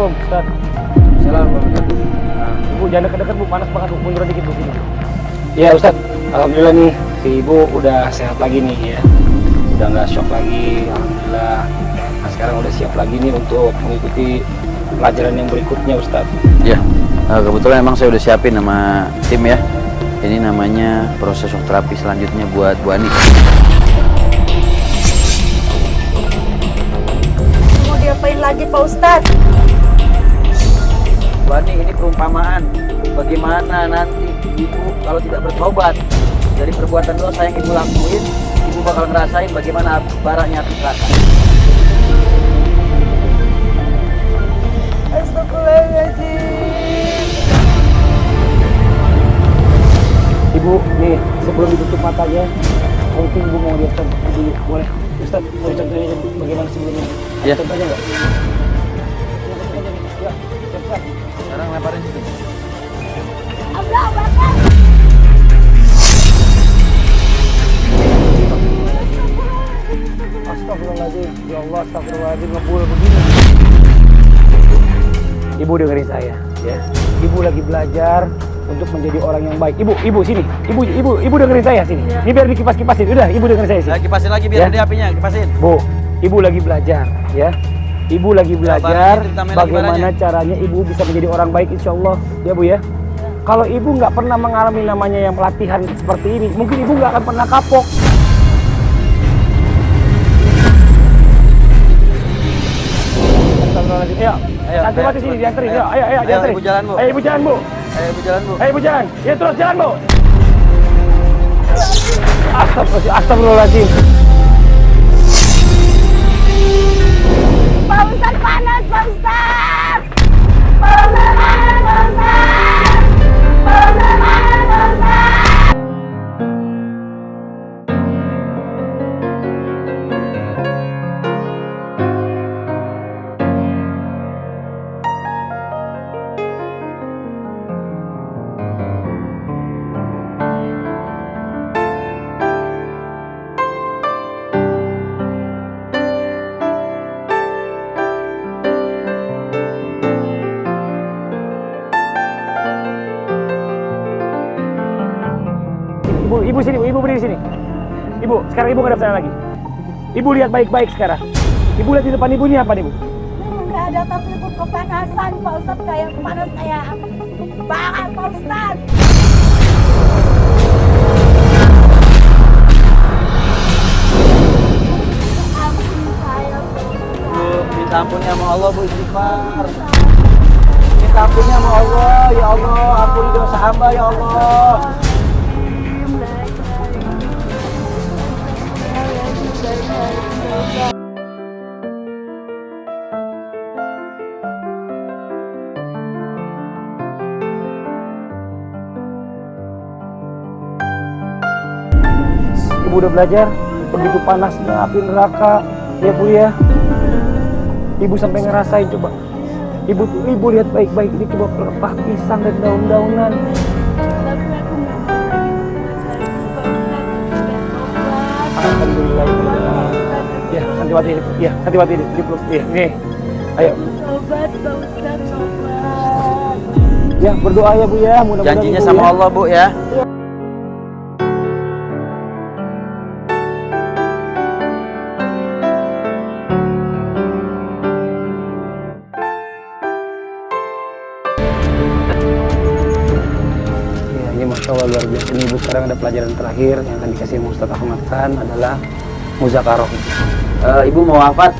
Assalamualaikum, Ustaz. Assalamualaikum. Nah, Ibu jangan dekat-dekat Bu, panas banget Bu, mundur dikit Bu sini. Iya Ustaz, alhamdulillah nih si Ibu udah sehat lagi nih ya. Udah nggak shock lagi, alhamdulillah. Nah sekarang udah siap lagi nih untuk mengikuti pelajaran yang berikutnya Ustaz. Ya, kebetulan emang saya udah siapin sama tim ya. Ini namanya proses shock terapi selanjutnya buat Bu Ani. Mau diapain lagi Pak Ustadz? Bu Ani, ini perumpamaan. Bagaimana nanti ibu kalau tidak bertobat dari perbuatan dosa yang ibu lakuin, ibu bakal ngerasain bagaimana baraknya api neraka. Astagfirullahaladzim. Ibu, nih sebelum ditutup matanya, mungkin Ibu mau lihat contoh dulu, boleh? Ustaz, mau contohnya bagaimana sebelumnya? Iya. Contohnya nggak? Ya, cepat. Sekarang lemparin situ. Allah Akbar. Astagfirullahaladzim, ya Allah, astagfirullahaladzim, ngebul begini. Ibu dengerin saya, ya. Ibu lagi belajar untuk menjadi orang yang baik. Ibu sini. Ibu dengerin saya sini. Ya. Ini biar dikipas-kipasin. Udah, Ibu dengerin saya sini. Saya kipasin lagi biar Ya. ada apinya, kipasin. Bu, Ibu lagi belajar, ya. Ibu lagi belajar bagaimana caranya Ibu bisa menjadi orang baik, insya Allah, ya Bu ya. Kalau Ibu nggak pernah mengalami namanya yang pelatihan seperti ini, mungkin Ibu nggak akan pernah kapok. Ayo, santriwati sini dianterin. Ayo, dianterin. Ibu jalan, Bu. Ayo Ibu jalan, Bu. Ayo ibu jalan, Bu. Ayo Ibu jalan. Ya terus jalan, Bu. Astagfirullahaladzim. Pak Ustadz panas, Pak Ustadz. Pak Ustadz panas, Pak Ustadz. Pak Ustadz panas, Pak Ustadz. Ibu sini, Ibu berdiri sini. Ibu, sekarang Ibu nggak ada pesanan lagi. Ibu lihat baik-baik sekarang. Ibu lihat di depan Ibu ini apa nih, Bu? Nggak ada, tapi ibu kepanasan Pak Ustadz, kayak panas kayak banget Pak Ustadz. Ampun saya Pak Ustadz. Bu, minta ampunnya sama Allah, Bu, istighfar. Minta ampunnya sama Allah, ya Allah, ampuni dosa hamba, ya Allah. Ibu udah belajar, begitu panasnya api neraka, ya Bu ya. Ibu sampai ngerasain coba. Ibu lihat baik-baik ini, coba pelepah pisang dan daun-daunan. Alhamdulillah. Ya, santriwati ini. Ya, santriwati ini. Ya, nih. Ayo. Sobat Pak Ustadz, sobat. Ya, berdoa ya Bu ya. Mudah-mudahan Janjinya Ibu sama ya. Allah, Bu ya. Ya, ini Masya Allah luar biasa. Ini Ibu sekarang ada pelajaran terakhir yang akan dikasih sama Ustadz Ahmad Khan adalah Muzakaroh. Ibu mau wafat?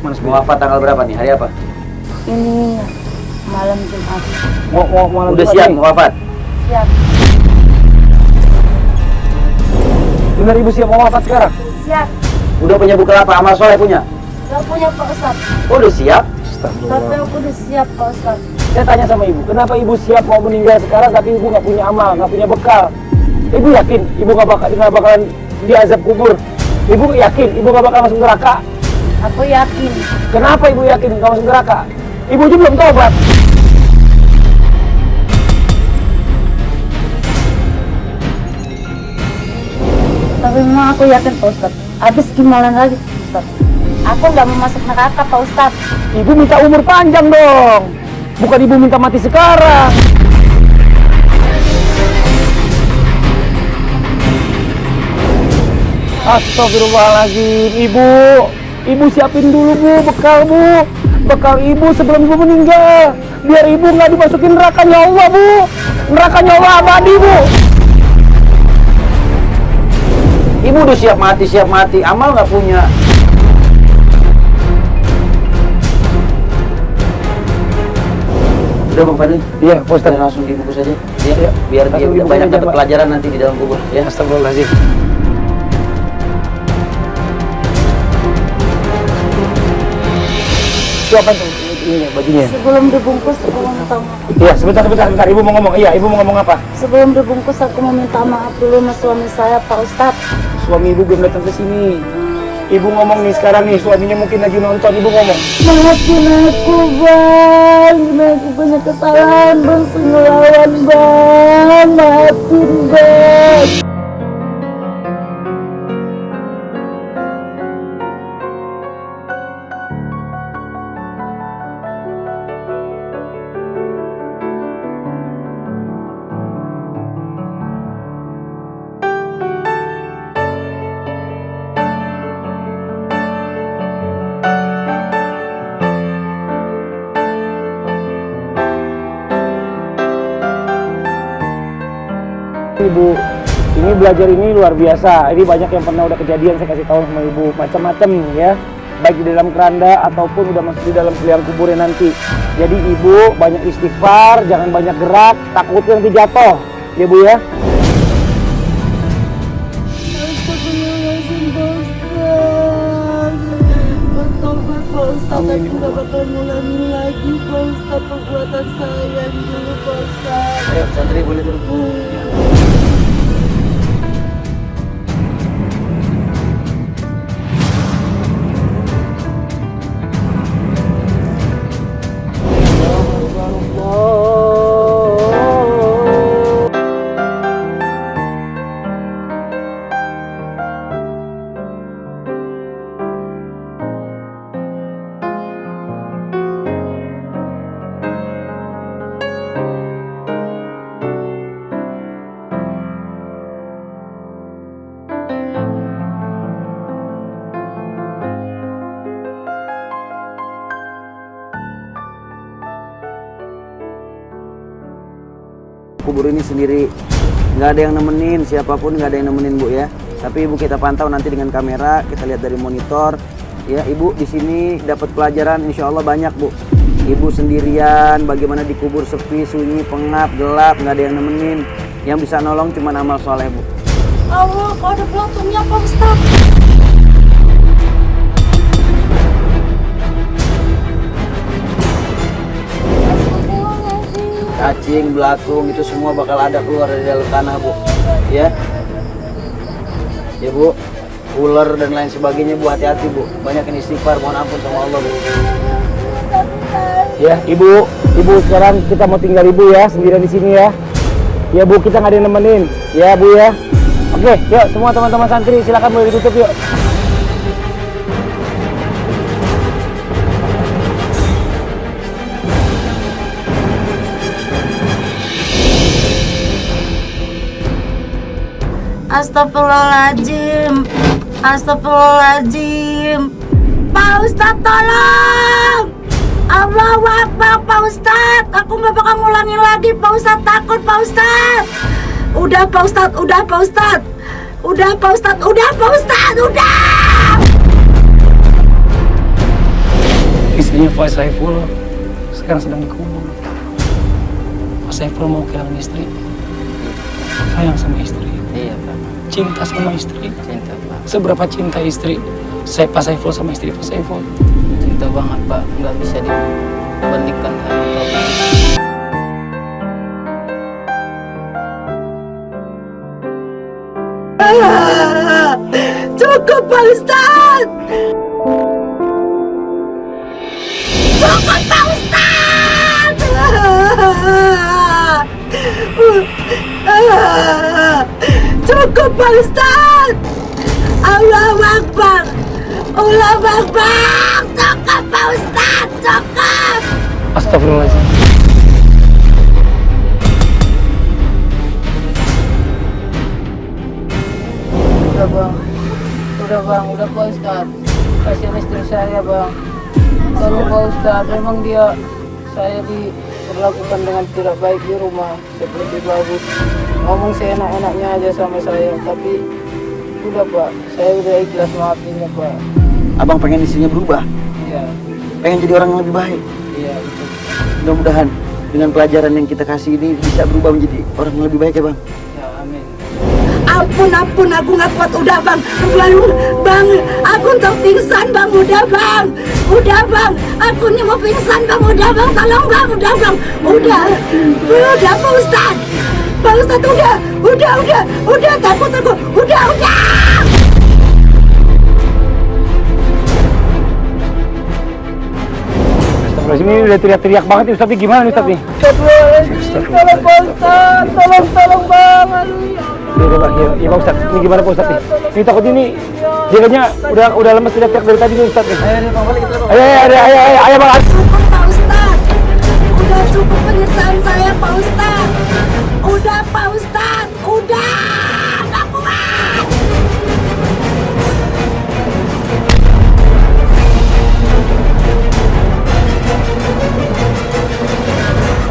Mana Mau wafat tanggal berapa nih? Hari apa? Ini malam Jumat. malam Udah Jumat siap nih? mau wafat? Siap, Benar Ibu siap mau wafat sekarang? siap. Udah punya buku apa? Amal soleh punya? Gak punya Pak Ustadz, Oh, udah siap? tapi aku udah siap Pak Ustadz. Saya tanya sama Ibu, kenapa Ibu siap mau meninggal sekarang tapi Ibu nggak punya amal, nggak punya bekal? Ibu yakin Ibu nggak bakalan diazab kubur? Ibu yakin Ibu nggak bakal masuk neraka? Aku yakin. Kenapa Ibu yakin nggak masuk neraka? Ibu juga belum taubat. Tapi memang aku yakin Pak Ustadz. Habis gimana lagi Pak Ustadz? Aku nggak mau masuk neraka, Pak Ustadz. Ibu minta umur panjang dong. Bukan ibu minta mati sekarang. Astagfirullahaladzim, Ibu. Ibu siapin dulu, Bu, bekal, Bu. Bekal Ibu sebelum Ibu meninggal. Biar Ibu nggak dimasukin nerakanya Allah, Bu. Nerakanya Allah abadi, Bu. Ibu udah siap mati, amal nggak punya. Udah Bang Fadil, Iya, Pak Ustadz. kita langsung dibungkus aja, ya, Iya. biar dia Langsung dibungkus banyak aja, dapat Pak. pelajaran nanti di dalam kubur, ya. Astagfirullahaladzim. Itu apa tuh? Ini bajunya. Sebelum dibungkus, aku mau minta maaf. Iya, sebentar. Ibu mau ngomong. Iya, Ibu mau ngomong apa? Sebelum dibungkus, aku mau minta maaf dulu sama suami saya, Pak Ustadz. Suami Ibu belum datang ke sini. Ibu ngomong nih sekarang nih, suaminya mungkin lagi nonton. Ibu ngomong. Maafin aku, Bang. Aku banyak kesalahan, Bang. Ngelawan, Bang. Maafin, Bang. Ibu, ini belajar ini luar biasa. Ini banyak yang pernah udah kejadian saya kasih tahu sama Ibu, macam-macam ya. Baik di dalam keranda ataupun udah masuk di dalam liang kuburnya nanti. Jadi Ibu banyak istighfar, jangan banyak gerak, takutnya nanti jatuh. Ya Bu ya. Astagfirullahaladzim, Pak Ustadz. Bertobat, Pak Ustadz. Aku nggak bakal ngulangi lagi, Pak Ustadz, perbuatan saya yang dulu, Pak Ustadz. Ayo, santri boleh turun. Kubur ini sendiri, nggak ada yang nemenin, siapapun nggak ada yang nemenin Bu ya. Tapi Ibu kita pantau nanti dengan kamera, kita lihat dari monitor. Ya Ibu di sini dapat pelajaran, insya Allah banyak Bu. Ibu sendirian, bagaimana dikubur sepi, sunyi, pengap, gelap, nggak ada yang nemenin. Yang bisa nolong cuma amal soleh Bu. Allah, kok ada pelantungnya, Pak Ustadz? Cacing, belatung itu semua bakal ada keluar dari dalam tanah Bu. Ya, ya Bu. Ular dan lain sebagainya Bu, hati-hati Bu. Banyak yang istighfar, mohon ampun sama Allah Bu. Ya Ibu sekarang kita mau tinggal Ibu ya sendirian di sini ya. Ya Bu, kita nggak ada yang nemenin. Ya Bu ya. Oke, yuk semua teman-teman santri silakan boleh ditutup yuk. Astagfirullahaladzim. Astagfirullahaladzim. Pak Ustadz tolong. Allahu Akbar, Pak Ustadz. Aku nggak bakal ngulangin lagi, Pak Ustadz. Takut, Pak Ustadz. Udah, Pak Ustadz. Udah, Pak Ustadz. Udah, Pak Ustadz. Udah, Pak Ustadz. Udah. Istrinya Pak Saiful sekarang sedang dikubur. Pak Saiful mau kehilangan istri, sayang sama istri, Iya Pak, cinta sama istri. cinta Pak. Seberapa cinta istri Pak Saiful sama istri Pak Saiful? Cinta banget Pak, nggak bisa dibandingkan dengan Bapak. Cukup, Pak Ustadz. Cukup, Pak Ustadz. Cukup, Pak Ustadz. Allahu Akbar. Ulah bang, cukup Pak Ustadz, cukup. Astagfirullahaladzim. Udah bang, udah Pak Ustadz. Kasihan istri saya bang. Tolong Pak Ustadz, memang saya diperlakukan dengan tidak baik di rumah seperti bagus. Ngomong seenak-enaknya aja sama saya, tapi udah Pak, saya udah ikhlas maafinnya Pak. Abang pengen istrinya berubah, Iya, pengen jadi orang yang lebih baik. iya itu. Mudah-mudahan dengan pelajaran yang kita kasih ini bisa berubah menjadi orang yang lebih baik ya bang. Ya amin. Ampun, aku nggak kuat. Udah bang, bang, aku untuk pingsan bang. Udah bang, aku nih mau pingsan bang. Udah bang, tolong bang. Udah Pak Ustadz, udah takut, udah. Astagfirullahaladzim, ini udah teriak-teriak banget nih Ustadz, nih. Gimana nih Ustadz nih? Tolong Pak Ustadz, tolong bang. Aduh ya Allah. Ya Pak Ustadz, ini gimana Pak Ustadz nih? Ini takut ini, jaganya udah lemes teriak-teriak dari tadi nih Ustadz nih. Ayo bang. Cukup Pak Ustadz, udah cukup penyesalan saya Pak Ustadz. Udah Pak Ustadz, udah nggak kuat.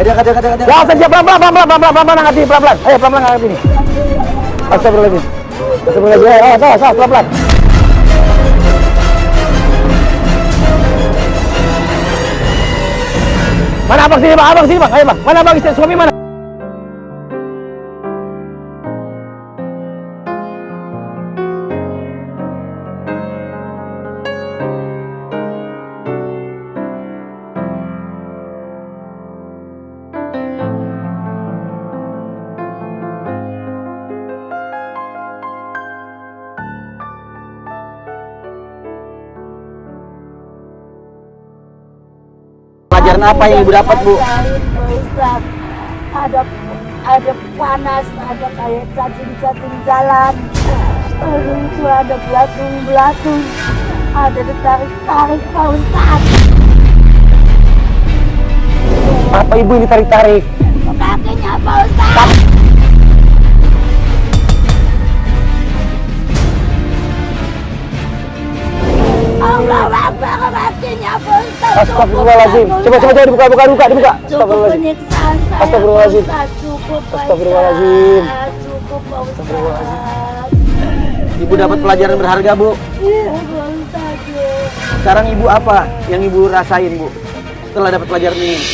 Ada. Langsung saja pelan-pelan angkat ini, pelan-pelan. Ayo pelan-pelan angkat ini. Astagfirullahaladzim. Ayo, salah, pelan-pelan. Mana abang sini bang, ayo bang. Mana abang istri suami mana? Pelajaran apa yang ibu dapat bu? Pak Ustadz, ada panas, ada kayak cacing-cacing jalan. Aduh, itu ada belatung, ada ditarik-tarik Pak Ustadz. Apa ibu ini tarik-tarik? Kakinya Pak Ustadz. Allah Akbar, kakinya Pak Ustadz. Astagfirullahaladzim. Coba dibuka. Cukup Astagfirullahaladzim. penyiksaan saya Astagfirullahaladzim. Pak Ustadz. Cukup Pak Astagfirullahaladzim. Ustadz. Cukup Pak Ustadz. Ibu dapat pelajaran berharga bu. Iya Pak Ustadz. Sekarang ibu apa yang ibu rasain bu setelah dapat pelajaran ini? Aku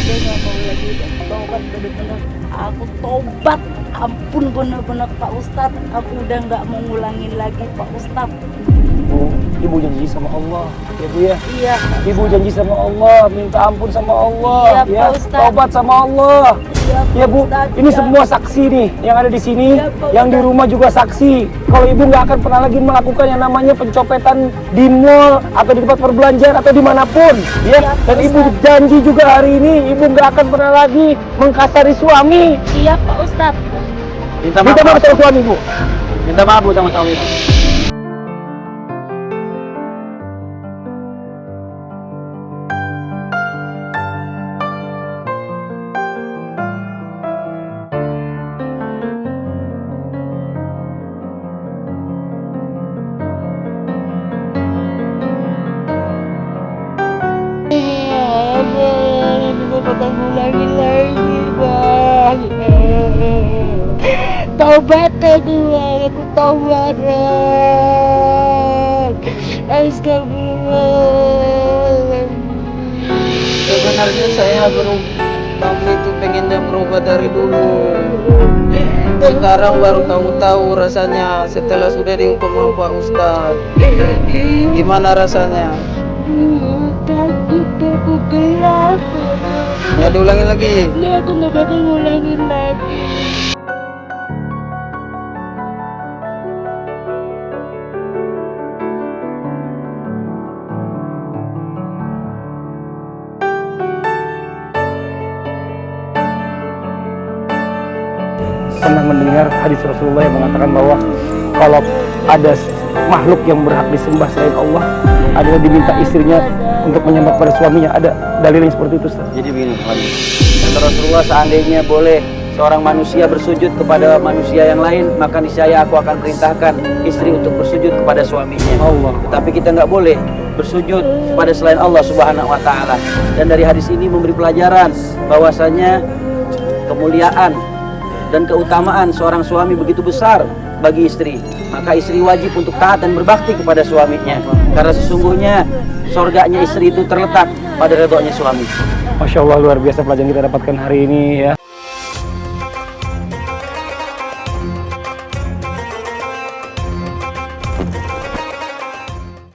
udah gak mau lagi tobat, bener-bener aku tobat. Ampun, bener-bener Pak Ustadz, aku udah gak mau ngulangin lagi Pak Ustadz. Ibu janji sama Allah, ya Bu ya. Iya Ibu janji sama Allah, minta ampun sama Allah, Iya, ya. Pak Ustadz. Tobat sama Allah. Iya Ya Bu, Ustadz, ini iya. semua saksi nih yang ada di sini, Iya, Pak yang di Ustadz. rumah juga saksi. Kalau Ibu nggak akan pernah lagi melakukan yang namanya pencopetan di mall atau di tempat perbelanjaan atau dimanapun, ya. Iya, Pak Dan Ibu Ustadz. janji juga hari ini Ibu nggak akan pernah lagi mengkasari suami. Iya Pak Ustadz. Minta Minta maaf sama suami Bu. Minta maaf bu sama suami. Taubat aku taubat. Astagfirullah. Sebenarnya saya kamu itu pengen dia berubah dari dulu. Sekarang baru tahu rasanya setelah sudah dihukum sama Pak Ustadz. Gimana rasanya? Takut aku gelap. Ya diulangi lagi. Ini aku nggak bakal ngulangin lagi. Pernah mendengar hadis Rasulullah yang mengatakan bahwa kalau ada makhluk yang berhak disembah selain Allah adalah diminta istrinya untuk menyembah pada suaminya. Ada dalil yang seperti itu, Ustaz? Jadi begini, kata Rasulullah, seandainya boleh seorang manusia bersujud kepada manusia yang lain, maka niscaya aku akan perintahkan istri untuk bersujud kepada suaminya. Allah. Tetapi kita nggak boleh bersujud kepada selain Allah Subhanahu wa Ta'ala. Dan dari hadis ini memberi pelajaran bahwasanya kemuliaan dan keutamaan seorang suami begitu besar bagi istri. Maka istri wajib untuk taat dan berbakti kepada suaminya, karena sesungguhnya surganya istri itu terletak pada redhonya suami. Masya Allah, luar biasa pelajaran kita dapatkan hari ini ya.